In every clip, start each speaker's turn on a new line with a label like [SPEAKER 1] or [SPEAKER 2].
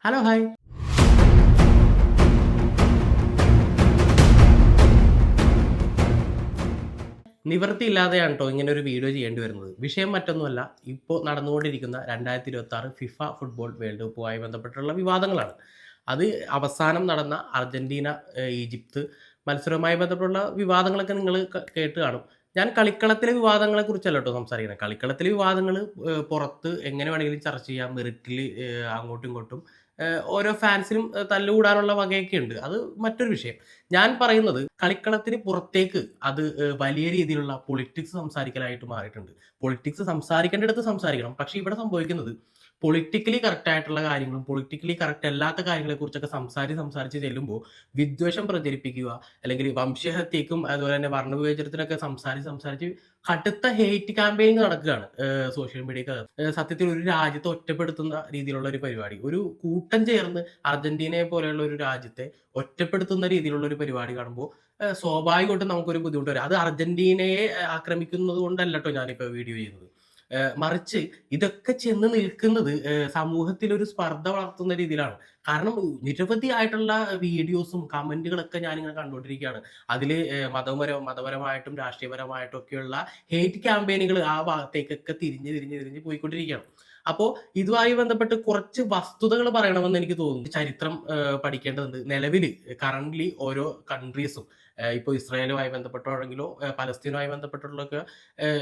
[SPEAKER 1] Hello hi. നിവൃത്തിയില്ലാതെയാണ് ട്ടോ ഇങ്ങനൊരു video ചെയ്യേണ്ടി വരുന്നത്. വിഷയം മറ്റൊന്നുമല്ല. ഇപ്പോൾ നടന്നുകൊണ്ടിരിക്കുന്ന 2026 ഫിഫ ഫുട്ബോൾ വേൾഡ് കപ്പുമായി ബന്ധപ്പെട്ടുള്ള വിവാദങ്ങളാണ്. അത് അവസാനം നടന്ന അർജന്റീന, ഈജിപ്ത് മത്സരവുമായി ബന്ധപ്പെട്ടുള്ള വിവാദങ്ങളൊക്കെ നിങ്ങൾ കേട്ട് കാണും. ഞാൻ കളിക്കളത്തിലെ വിവാദങ്ങളെ കുറിച്ചല്ല ട്ടോ സംസാരിക്കുന്നത്. കളിക്കളത്തിലെ വിവാദങ്ങൾ പുറത്ത് എങ്ങനെ വേണമെങ്കിലും ചർച്ച ചെയ്യാം. മെറിറ്റിൽ അങ്ങോട്ടും ഇങ്ങോട്ടും ഓരോ ഫാൻസിനും തല്ലുകൂടാനുള്ള വകയൊക്കെ ഉണ്ട്. അത് മറ്റൊരു വിഷയം. ഞാൻ പറയുന്നത് കളിക്കളത്തിന് പുറത്തേക്ക് അത് വലിയ രീതിയിലുള്ള പൊളിറ്റിക്സ് സംസാരിക്കലായിട്ട് മാറിയിട്ടുണ്ട്. പൊളിറ്റിക്സ് സംസാരിക്കേണ്ടിടത്ത് സംസാരിക്കണം. പക്ഷേ ഇവിടെ സംഭവിക്കുന്നത് പൊളിറ്റിക്കലി കറക്റ്റ് ആയിട്ടുള്ള കാര്യങ്ങളും പൊളിറ്റിക്കലി കറക്റ്റ് അല്ലാത്ത കാര്യങ്ങളെക്കുറിച്ചൊക്കെ സംസാരിച്ച് ചെല്ലുമ്പോൾ വിദ്വേഷം പ്രചരിപ്പിക്കുക, അല്ലെങ്കിൽ വംശഹത്യക്കും അതുപോലെ തന്നെ വർണ്ണവിവേചനത്തിനൊക്കെ സംസാരിച്ച് കടുത്ത ഹെയ്റ്റ് ക്യാമ്പയിനിങ് നടക്കുകയാണ് സോഷ്യൽ മീഡിയക്കകത്ത്. സത്യത്തിൽ ഒരു രാജ്യത്തെ ഒറ്റപ്പെടുത്തുന്ന രീതിയിലുള്ള ഒരു പരിപാടി. ഒരു കൂട്ടം ചേർന്ന് അർജന്റീനയെ പോലെയുള്ള ഒരു രാജ്യത്തെ ഒറ്റപ്പെടുത്തുന്ന രീതിയിലുള്ള ഒരു പരിപാടി കാണുമ്പോൾ സ്വാഭാവികമായിട്ടും നമുക്കൊരു ബുദ്ധിമുട്ട് വരും. അത് അർജന്റീനയെ ആക്രമിക്കുന്നത് കൊണ്ടല്ല ട്ടോ ഞാനിപ്പോ വീഡിയോ ചെയ്യുന്നത്. മറിച്ച് ഇതൊക്കെ ചെന്ന് നിൽക്കുന്നത് സമൂഹത്തിൽ ഒരു സ്പർദ്ധ വളർത്തുന്ന രീതിയിലാണ്. കാരണം നിരവധിയായിട്ടുള്ള വീഡിയോസും കമന്റുകളൊക്കെ ഞാനിങ്ങനെ കണ്ടുകൊണ്ടിരിക്കുകയാണ്. അതില് മതപരമായിട്ടും രാഷ്ട്രീയപരമായിട്ടും ഒക്കെയുള്ള ഹെയ്റ്റ് ക്യാമ്പയിനുകൾ ആ ഭാഗത്തേക്കൊക്കെ തിരിഞ്ഞ് പോയിക്കൊണ്ടിരിക്കുകയാണ്. അപ്പോ ഇതുമായി ബന്ധപ്പെട്ട് കുറച്ച് വസ്തുതകൾ പറയണമെന്ന് എനിക്ക് തോന്നുന്നു. ചരിത്രം പഠിക്കേണ്ടതുണ്ട്. നിലവിൽ കറന്റ്ലി ഓരോ കൺട്രീസും ഇപ്പോൾ ഇസ്രായേലുമായി ബന്ധപ്പെട്ടാണെങ്കിലോ പലസ്തീനുമായി ബന്ധപ്പെട്ടുള്ളൊക്കെ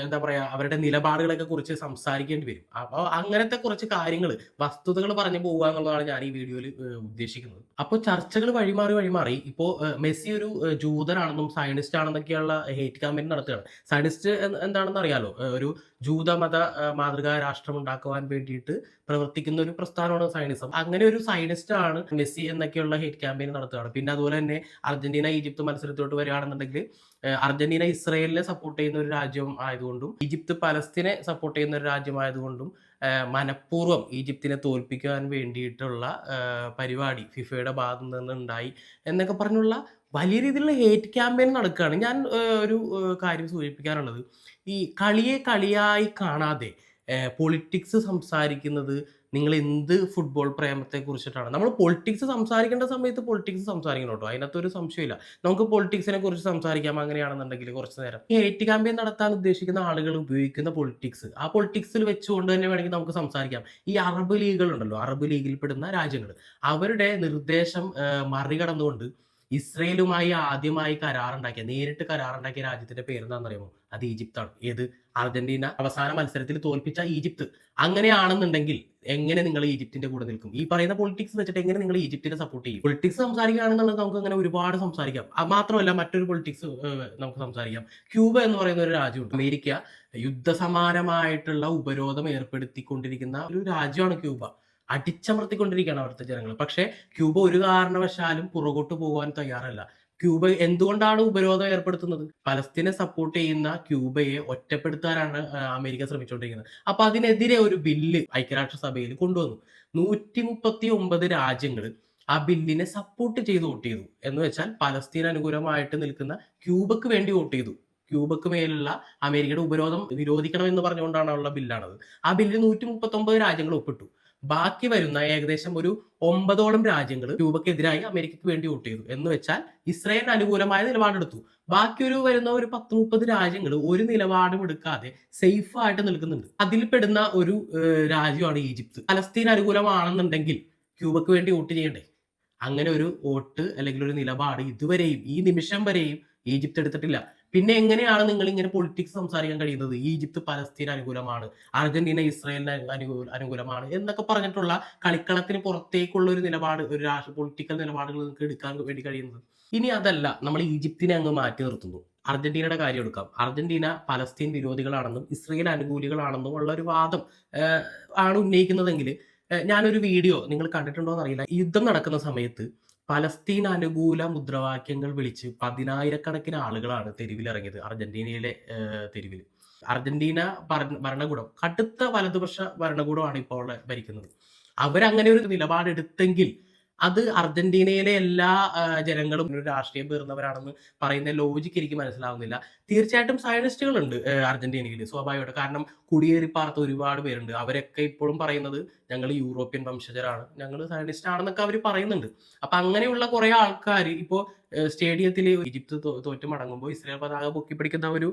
[SPEAKER 1] എന്താ പറയാ അവരുടെ നിലപാടുകളൊക്കെ കുറിച്ച് സംസാരിക്കേണ്ടി വരും. അപ്പോൾ അങ്ങനത്തെ കുറച്ച് കാര്യങ്ങൾ വസ്തുതകൾ പറഞ്ഞു പോകുക എന്നുള്ളതാണ് ഞാൻ ഈ വീഡിയോയിൽ ഉദ്ദേശിക്കുന്നത്. അപ്പോൾ ചർച്ചകൾ വഴിമാറി ഇപ്പോൾ മെസ്സി ഒരു ജൂതനാണെന്നും സയനിസ്റ്റ് ആണെന്നൊക്കെയുള്ള ഹേറ്റ് ക്യാമ്പയിൻ നടത്തുകയാണ്. സയനിസ്റ്റ് എന്താണെന്ന് അറിയാലോ, ഒരു ജൂതമത മാതൃകാ രാഷ്ട്രം ഉണ്ടാക്കുവാൻ വേണ്ടിയിട്ട് പ്രവർത്തിക്കുന്ന ഒരു പ്രസ്ഥാനമാണ് സയനിസം. അങ്ങനെ ഒരു സയനിസ്റ്റ് ആണ് മെസ്സി എന്നൊക്കെയുള്ള ഹേറ്റ് ക്യാമ്പയിൻ നടത്തുകയാണ്. പിന്നെ അതുപോലെ തന്നെ അർജന്റീന ഈജിപ്ത് മത്സരത്തോട്ട് വരികയാണെന്നുണ്ടെങ്കിൽ അർജന്റീന ഇസ്രയേലിനെ സപ്പോർട്ട് ചെയ്യുന്ന ഒരു രാജ്യം ആയതുകൊണ്ടും ഈജിപ്ത് പലസ്തീനെ സപ്പോർട്ട് ചെയ്യുന്ന ഒരു രാജ്യമായതുകൊണ്ടും മനഃപൂർവ്വം ഈജിപ്തിനെ തോൽപ്പിക്കാൻ വേണ്ടിയിട്ടുള്ള പരിപാടി ഫിഫയുടെ ഭാഗത്തു നിന്നുണ്ടായി എന്നൊക്കെ പറഞ്ഞുള്ള വലിയ രീതിയിലുള്ള ഹേറ്റ് ക്യാമ്പയിൻ നടക്കുകയാണ്. ഞാൻ ഒരു കാര്യം സൂചിപ്പിക്കാനുള്ളത്, ഈ കളിയെ കളിയായി കാണാതെ പൊളിറ്റിക്സ് സംസാരിക്കുന്നത് നിങ്ങൾ എന്ത് ഫുട്ബോൾ പ്രേമത്തെ കുറിച്ചിട്ടാണ്? നമ്മൾ പൊളിറ്റിക്സ് സംസാരിക്കേണ്ട സമയത്ത് പൊളിറ്റിക്സ് സംസാരിക്കണം കേട്ടോ, അതിനകത്തൊരു സംശയമില്ല. നമുക്ക് പൊളിറ്റിക്സിനെ കുറിച്ച് സംസാരിക്കാം അങ്ങനെയാണെന്നുണ്ടെങ്കിൽ കുറച്ച് നേരം. ഈ ഹേറ്റ് ക്യാമ്പയിൻ നടത്താൻ ഉദ്ദേശിക്കുന്ന ആളുകൾ ഉപയോഗിക്കുന്ന പൊളിറ്റിക്സ്, ആ പൊളിറ്റിക്സിൽ വെച്ചുകൊണ്ട് തന്നെ വേണമെങ്കിൽ നമുക്ക് സംസാരിക്കാം. ഈ അറബ് ലീഗുകൾ ഉണ്ടല്ലോ, അറബ് ലീഗിൽ പെടുന്ന രാജ്യങ്ങൾ, അവരുടെ നിർദ്ദേശം മറികടന്നുകൊണ്ട് ഇസ്രയേലുമായി ആദ്യമായി നേരിട്ട് കരാറുണ്ടാക്കിയ രാജ്യത്തിന്റെ പേരെന്താണെന്നറിയാമോ? അത് ഈജിപ്താണ്. ഏത്? അർജന്റീന അവസാന മത്സരത്തിൽ തോൽപ്പിച്ച ഈജിപ്ത്. അങ്ങനെയാണെന്നുണ്ടെങ്കിൽ എങ്ങനെ നിങ്ങൾ ഈജിപ്തിന്റെ കൂടെ നിൽക്കും? ഈ പറയുന്ന പൊളിറ്റിക്സ് വെച്ചിട്ട് എങ്ങനെ നിങ്ങൾ ഈജിപ്തിനെ സപ്പോർട്ട് ചെയ്യും? പൊളിറ്റിക്സ് സംസാരിക്കുകയാണെന്നുള്ളത് നമുക്ക് അങ്ങനെ ഒരുപാട് സംസാരിക്കാം. മാത്രമല്ല മറ്റൊരു പൊളിറ്റിക്സ് നമുക്ക് സംസാരിക്കാം. ക്യൂബ എന്ന് പറയുന്ന ഒരു രാജ്യമുണ്ട്. അമേരിക്ക യുദ്ധസമാനമായിട്ടുള്ള ഉപരോധം ഏർപ്പെടുത്തിക്കൊണ്ടിരിക്കുന്ന ഒരു രാജ്യമാണ് ക്യൂബ. അടിച്ചമർത്തിക്കൊണ്ടിരിക്കുകയാണ് അവിടുത്തെ ജനങ്ങൾ. പക്ഷേ ക്യൂബ ഒരു കാരണവശാലും പുറകോട്ട് പോകാൻ തയ്യാറല്ല. ക്യൂബ എന്തുകൊണ്ടാണ് ഉപരോധം ഏർപ്പെടുത്തുന്നത്? പലസ്തീനെ സപ്പോർട്ട് ചെയ്യുന്ന ക്യൂബയെ ഒറ്റപ്പെടുത്താനാണ് അമേരിക്ക ശ്രമിച്ചുകൊണ്ടിരിക്കുന്നത്. അപ്പൊ അതിനെതിരെ ഒരു ബില്ല് ഐക്യരാഷ്ട്രസഭയിൽ കൊണ്ടുവന്നു. 139 രാജ്യങ്ങൾ ആ ബില്ലിനെ സപ്പോർട്ട് ചെയ്ത് വോട്ട് ചെയ്തു. എന്ന് വെച്ചാൽ പലസ്തീൻ അനുകൂലമായിട്ട് നിൽക്കുന്ന ക്യൂബക്ക് വേണ്ടി വോട്ട് ചെയ്തു. ക്യൂബക്ക് മേലുള്ള അമേരിക്കയുടെ ഉപരോധം നിരോധിക്കണം എന്ന് പറഞ്ഞുകൊണ്ടാണ് ഉള്ള ബില്ലാണത്. ആ ബില്ലിൽ 139 രാജ്യങ്ങൾ ഒപ്പിട്ടു. ബാക്കി വരുന്ന ഏകദേശം ഒരു 9ഓളം രാജ്യങ്ങൾ ക്യൂബക്കെതിരായി അമേരിക്കക്ക് വേണ്ടി വോട്ട് ചെയ്തു. എന്ന് വെച്ചാൽ ഇസ്രായേലിന് അനുകൂലമായ നിലപാടെടുത്തു. ബാക്കി വരുന്ന ഒരു 10-30 രാജ്യങ്ങൾ ഒരു നിലപാടും എടുക്കാതെ സേഫ് ആയിട്ട് നിൽക്കുന്നുണ്ട്. അതിൽ പെടുന്ന ഒരു രാജ്യമാണ് ഈജിപ്ത്. പലസ്തീൻ അനുകൂലമാണെന്നുണ്ടെങ്കിൽ ക്യൂബക്ക് വേണ്ടി വോട്ട് ചെയ്യണ്ടേ? അങ്ങനെ ഒരു വോട്ട് അല്ലെങ്കിൽ ഒരു നിലപാട് ഇതുവരെയും ഈ നിമിഷം വരെയും ഈജിപ്ത് എടുത്തിട്ടില്ല. പിന്നെ എങ്ങനെയാണ് നിങ്ങൾ ഇങ്ങനെ പൊളിറ്റിക്സ് സംസാരിക്കാൻ കഴിയുന്നത്? ഈജിപ്ത് പലസ്തീൻ അനുകൂലമാണ്, അർജന്റീന ഇസ്രായേലിന് അനുകൂലമാണ് എന്നൊക്കെ പറഞ്ഞിട്ടുള്ള കളിക്കളത്തിന് പുറത്തേക്കുള്ള ഒരു നിലപാട്, ഒരു പൊളിറ്റിക്കൽ നിലപാടുകൾ നിങ്ങൾക്ക് എടുക്കാൻ വേണ്ടി കഴിയുന്നത്. ഇനി അതല്ല, നമ്മൾ ഈജിപ്തിനെ അങ്ങ് മാറ്റി നിർത്തുന്നു. അർജന്റീനയുടെ കാര്യം എടുക്കാം. അർജന്റീന പലസ്തീൻ വിരോധികളാണെന്നും ഇസ്രായേൽ അനുകൂലികളാണെന്നും ഉള്ള ഒരു വാദം ആണ് ഉന്നയിക്കുന്നതെങ്കിൽ, ഞാനൊരു വീഡിയോ നിങ്ങൾ കണ്ടിട്ടുണ്ടോ എന്നറിയില്ല. യുദ്ധം നടക്കുന്ന സമയത്ത് പലസ്തീൻ അനുകൂല മുദ്രാവാക്യങ്ങൾ വിളിച്ച് 10,000കണക്കിന് ആളുകളാണ് തെരുവിലിറങ്ങിയത് അർജന്റീനയിലെ തെരുവിൽ. അർജന്റീന ഭരണകൂടം കടുത്ത വലതുപക്ഷ ഭരണകൂടമാണ് ഇപ്പോൾ ഭരിക്കുന്നത്. അവരങ്ങനെ ഒരു നിലപാടെടുത്തെങ്കിൽ അത് അർജന്റീനയിലെ എല്ലാ ജനങ്ങളും ഒരു രാഷ്ട്രീയം പേറുന്നവരാണെന്ന് പറയുന്ന ലോജിക്ക് എനിക്ക് മനസ്സിലാവുന്നില്ല. തീർച്ചയായിട്ടും സയനിസ്റ്റുകളുണ്ട് അർജന്റീനയിൽ സ്വാഭാവികമായിട്ടും. കാരണം കുടിയേറി പാർത്ത ഒരുപാട് പേരുണ്ട്. അവരൊക്കെ ഇപ്പോഴും പറയുന്നത് ഞങ്ങൾ യൂറോപ്യൻ വംശജരാണ്, ഞങ്ങൾ സയനിസ്റ്റ് ആണെന്നൊക്കെ അവർ പറയുന്നുണ്ട്. അപ്പൊ അങ്ങനെയുള്ള കുറെ ആൾക്കാർ ഇപ്പോ സ്റ്റേഡിയത്തിൽ ഈജിപ്ത് തോറ്റ് മടങ്ങുമ്പോൾ ഇസ്രായേൽ പതാക പൊക്കിപ്പിടിക്കുന്ന ഒരു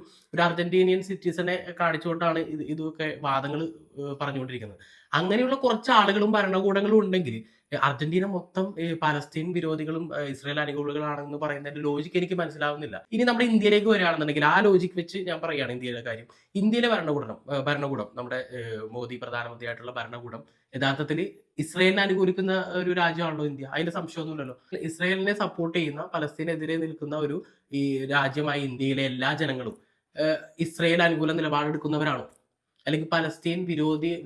[SPEAKER 1] അർജന്റീനിയൻ സിറ്റിസനെ കാണിച്ചുകൊണ്ടാണ് ഇതൊക്കെ വാദങ്ങൾ പറഞ്ഞുകൊണ്ടിരിക്കുന്നത്. അങ്ങനെയുള്ള കുറച്ച് ആളുകളും ഭരണകൂടങ്ങളും ഉണ്ടെങ്കിൽ അർജന്റീന മൊത്തം പലസ്തീൻ വിരോധികളും ഇസ്രായേൽ അനുകൂലികളാണെന്ന് പറയുന്നതിന്റെ ലോജിക്ക് എനിക്ക് മനസ്സിലാവുന്നില്ല. ഇനി നമ്മുടെ ഇന്ത്യയിലേക്ക് വരികയാണെന്നുണ്ടെങ്കിൽ ആ ലോജിക്ക് വെച്ച് ഞാൻ പറയുകയാണ് ഇന്ത്യയുടെ കാര്യം. ഇന്ത്യയിലെ ഭരണകൂടം നമ്മുടെ മോദി പ്രധാനമന്ത്രിയായിട്ടുള്ള ഭരണകൂടം യഥാർത്ഥത്തിൽ ഇസ്രായേലിനെ അനുകൂലിക്കുന്ന ഒരു രാജ്യമാണല്ലോ ഇന്ത്യ. അതിൽ സംശയമൊന്നുമില്ലല്ലോ. ഇസ്രായേലിനെ സപ്പോർട്ട് ചെയ്യുന്ന പലസ്തീനെതിരെ നിൽക്കുന്ന ഈ രാജ്യമായ ഇന്ത്യയിലെ എല്ലാ ജനങ്ങളും ഇസ്രായേൽ അനുകൂല നിലപാടെടുക്കുന്നവരാണോ? അല്ലെങ്കിൽ പലസ്തീൻ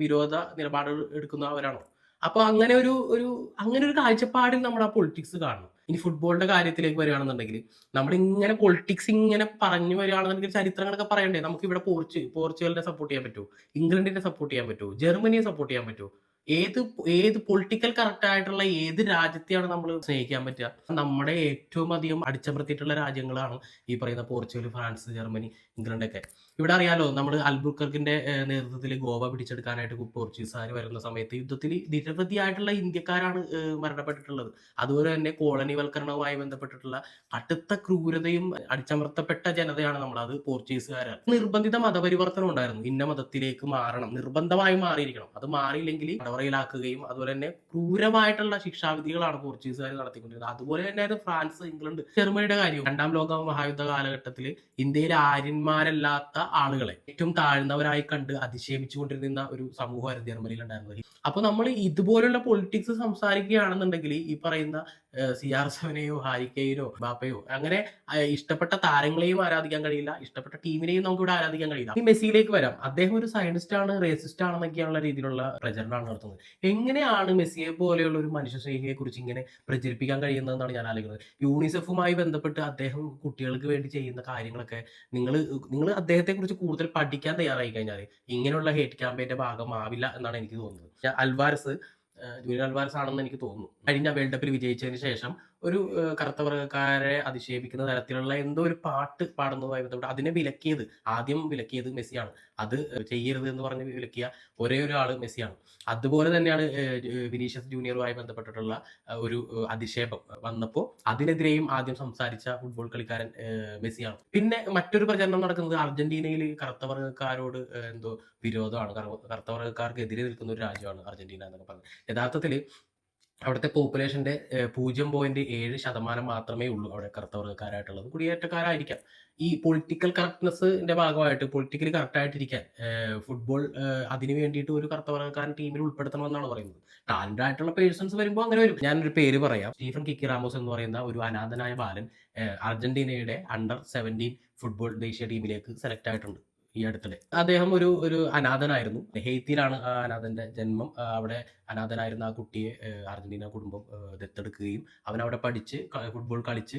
[SPEAKER 1] വിരോധ നിലപാട് എടുക്കുന്നവരാണോ? അപ്പൊ അങ്ങനെ ഒരു കാഴ്ചപ്പാടിൽ നമ്മൾ ആ പൊളിറ്റിക്സ് കാണണം. ഇനി ഫുട്ബോളിന്റെ കാര്യത്തിലേക്ക് വരികയാണെന്നുണ്ടെങ്കിൽ നമ്മളിങ്ങനെ പൊളിറ്റിക്സ് ഇങ്ങനെ പറഞ്ഞു വരികയാണെന്നുണ്ടെങ്കിൽ ചരിത്രങ്ങളൊക്കെ പറയണ്ടേ? നമുക്ക് ഇവിടെ പോർച്ചുഗലിനെ സപ്പോർട്ട് ചെയ്യാൻ പറ്റുമോ? ഇംഗ്ലണ്ടിനെ സപ്പോർട്ട് ചെയ്യാൻ പറ്റുമോ? ജർമ്മനിയെ സപ്പോർട്ട് ചെയ്യാൻ പറ്റുമോ? ഏത് ഏത് പൊളിറ്റിക്കൽ കറക്റ്റ് ആയിട്ടുള്ള ഏത് രാജ്യത്തെയാണ് നമ്മൾ സ്നേഹിക്കാൻ പറ്റുക? നമ്മുടെ ഏറ്റവും അധികം അടിച്ചമർത്തിയിട്ടുള്ള രാജ്യങ്ങളാണ് ഈ പറയുന്ന പോർച്ചുഗൽ, ഫ്രാൻസ്, ജർമ്മനി, ഇംഗ്ലണ്ട് ഒക്കെ. ഇവിടെ അറിയാലോ, നമ്മൾ അൽബുക്കർക്കിന്റെ നേതൃത്വത്തിൽ ഗോവ പിടിച്ചെടുക്കാനായിട്ട് പോർച്ചുഗീസുകാർ വരുന്ന സമയത്ത് യുദ്ധത്തിൽ നിരവധിയായിട്ടുള്ള ഇന്ത്യക്കാരാണ് മരണപ്പെട്ടിട്ടുള്ളത്. അതുപോലെ തന്നെ കോളനിവൽക്കരണവുമായി ബന്ധപ്പെട്ടിട്ടുള്ള കടുത്ത ക്രൂരതയും അടിച്ചമർത്തപ്പെട്ട ജനതയാണ് നമ്മൾ. അത് പോർച്ചുഗീസുകാരാണ്. നിർബന്ധിത മതപരിവർത്തനം ഉണ്ടായിരുന്നു. ഇന്ന മതത്തിലേക്ക് മാറണം, നിർബന്ധമായും മാറിയിരിക്കണം. അത് മാറിയില്ലെങ്കിൽ തടവറയിലാക്കുകയും അതുപോലെ തന്നെ ക്രൂരമായിട്ടുള്ള ശിക്ഷാവിധികളാണ് പോർച്ചുഗീസുകാർ നടത്തിക്കൊണ്ടിരുന്നത്. അതുപോലെ തന്നെയായിരുന്നു ഫ്രാൻസ്, ഇംഗ്ലണ്ട്, ജർമ്മനിയുടെ കാര്യം. രണ്ടാം ലോക മഹായുദ്ധ കാലഘട്ടത്തിൽ ഇന്ത്യയിലെ ആര്യന്മാരല്ലാത്ത ആളുകളെ ഏറ്റവും താഴ്ന്നവരായി കണ്ട് അധിക്ഷേപിച്ചുകൊണ്ടിരുന്ന ഒരു സമൂഹമായിരുന്നു ജർമ്മനിയിൽ ഉണ്ടായിരുന്നത്. അപ്പൊ നമ്മൾ ഇതുപോലുള്ള പൊളിറ്റിക്സ് സംസാരിക്കുകയാണെന്നുണ്ടെങ്കിൽ ഈ പറയുന്ന CR7നെയോ ഹാരിക്കെയിനോ ബാപ്പയോ അങ്ങനെ ഇഷ്ടപ്പെട്ട താരങ്ങളെയും ആരാധിക്കാൻ കഴിയില്ല, ഇഷ്ടപ്പെട്ട ടീമിനെയും നമുക്ക് ഇവിടെ ആരാധിക്കാൻ കഴിയില്ല. ഈ മെസ്സിയിലേക്ക് വരാം. അദ്ദേഹം ഒരു സയനിസ്റ്റ് ആണ്, റേസിസ്റ്റ് ആണെന്നൊക്കെയുള്ള രീതിയിലുള്ള പ്രചരണമാണ് നടത്തുന്നത്. എങ്ങനെയാണ് മെസ്സിയെ പോലെയുള്ള ഒരു മനുഷ്യ സ്നേഹിയെ കുറിച്ച് ഇങ്ങനെ പ്രചരിപ്പിക്കാൻ കഴിയുന്നതെന്നാണ് ഞാൻ ആലോചിക്കുന്നത്. യൂണിസെഫുമായി ബന്ധപ്പെട്ട് അദ്ദേഹം കുട്ടികൾക്ക് വേണ്ടി ചെയ്യുന്ന കാര്യങ്ങളൊക്കെ നിങ്ങൾ നിങ്ങൾ അദ്ദേഹത്തെ കുറിച്ച് കൂടുതൽ പഠിക്കാൻ തയ്യാറായി കഴിഞ്ഞാൽ ഇങ്ങനെയുള്ള ഹേറ്റ് ക്യാമ്പയിന്റെ ഭാഗമാവില്ല എന്നാണ് എനിക്ക് തോന്നുന്നത്. അൽവാരസ് ജൂലിയൻ അൽവാരസ് ആണെന്ന് എനിക്ക് തോന്നുന്നു. കഴിഞ്ഞ വേൾഡ് കപ്പിൽ വിജയിച്ചതിന് ശേഷം ഒരു കറുത്ത വർഗ്ഗക്കാരെ അധിക്ഷേപിക്കുന്ന തരത്തിലുള്ള എന്തോ ഒരു പാട്ട് പാടുന്നതുമായി ബന്ധപ്പെട്ട് അതിനെ ആദ്യം വിലക്കിയത് മെസ്സിയാണ്. അത് ചെയ്യരുത് എന്ന് പറഞ്ഞ് വിലക്കിയ ഒരേ ഒരു ആള് മെസ്സിയാണ്. അതുപോലെ തന്നെയാണ് വിനീഷ്യസ് ജൂനിയറുമായി ബന്ധപ്പെട്ടിട്ടുള്ള ഒരു അധിക്ഷേപം വന്നപ്പോൾ അതിനെതിരെയും ആദ്യം സംസാരിച്ച ഫുട്ബോൾ കളിക്കാരൻ മെസ്സിയാണ്. പിന്നെ മറ്റൊരു പ്രചരണം നടക്കുന്നത് അർജന്റീനയിൽ കറുത്ത വർഗ്ഗക്കാരോട് എന്തോ വിരോധമാണ്, കറുത്ത വർഗ്ഗക്കാർക്കെതിരെ നിൽക്കുന്ന ഒരു രാജ്യമാണ് അർജന്റീന എന്നൊക്കെ പറഞ്ഞത്. യഥാർത്ഥത്തിൽ അവിടുത്തെ പോപ്പുലേഷന്റെ 0.7% മാത്രമേ ഉള്ളൂ അവിടെ കറുത്ത വർഗ്ഗക്കാരായിട്ടുള്ളത്. കുടിയേറ്റക്കാരായിരിക്കാം. ഈ പൊളിറ്റിക്കൽ കറക്റ്റ്നെസ്സിന്റെ ഭാഗമായിട്ട് പൊളിറ്റിക്കലി കറക്റ്റ് ആയിട്ടിരിക്കാൻ ഫുട്ബോൾ അതിന് വേണ്ടിയിട്ട് ഒരു കറുത്ത വർഗ്ഗക്കാരൻ ടീമിൽ ഉൾപ്പെടുത്തണമെന്നാണ് പറയുന്നത്. ടാലന്റ് ആയിട്ടുള്ള പേഴ്സൺസ് വരുമ്പോൾ അങ്ങനെ വരും. ഞാനൊരു പേര് പറയാം. സ്റ്റീഫൻ കിക്കി റാമോസ് എന്ന് പറയുന്ന ഒരു അനാഥനായ ബാലൻ അർജന്റീനയുടെ അണ്ടർ-17 ഫുട്ബോൾ ദേശീയ ടീമിലേക്ക് സെലക്ട് ആയിട്ടുണ്ട് ഈ അടുത്തിടെ. അദ്ദേഹം ഒരു അനാഥനായിരുന്നു. ഹെയ്ത്തിയിലാണ് ആ അനാഥന്റെ ജന്മം. അവിടെ അനാഥനായിരുന്ന ആ കുട്ടിയെ അർജന്റീന കുടുംബം ദത്തെടുക്കുകയും അവൻ അവിടെ പഠിച്ച് ഫുട്ബോൾ കളിച്ച്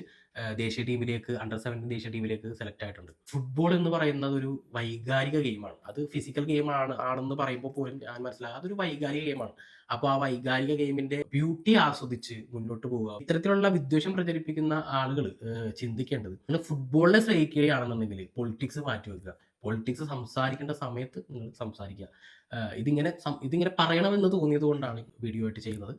[SPEAKER 1] ദേശീയ ടീമിലേക്ക് അണ്ടർ-17 ദേശീയ ടീമിലേക്ക് സെലക്ട് ആയിട്ടുണ്ട്. ഫുട്ബോൾ എന്ന് പറയുന്നത് ഒരു വൈകാരിക ഗെയിമാണ്. അത് ഫിസിക്കൽ ഗെയിം ആണെന്ന് പറയുമ്പോൾ പോലും ഞാൻ മനസ്സിലാക്കുക അതൊരു വൈകാരിക ഗെയിമാണ്. അപ്പോൾ ആ വൈകാരിക ഗെയിമിന്റെ ബ്യൂട്ടി ആസ്വദിച്ച് മുന്നോട്ട് പോവുക. ഇത്തരത്തിലുള്ള വിദ്വേഷം പ്രചരിപ്പിക്കുന്ന ആളുകൾ ചിന്തിക്കേണ്ടത് നിങ്ങൾ ഫുട്ബോളിനെ സ്നേഹിക്കുകയാണെന്നുണ്ടെങ്കിൽ പൊളിറ്റിക്സ് മാറ്റിവെക്കുക. പൊളിറ്റിക്സ് സംസാരിക്കേണ്ട സമയത്ത് നിങ്ങൾ സംസാരിക്കുക. ഇതിങ്ങനെ പറയണമെന്ന് തോന്നിയത് കൊണ്ടാണ് വീഡിയോ ആയിട്ട് ചെയ്യുന്നത്.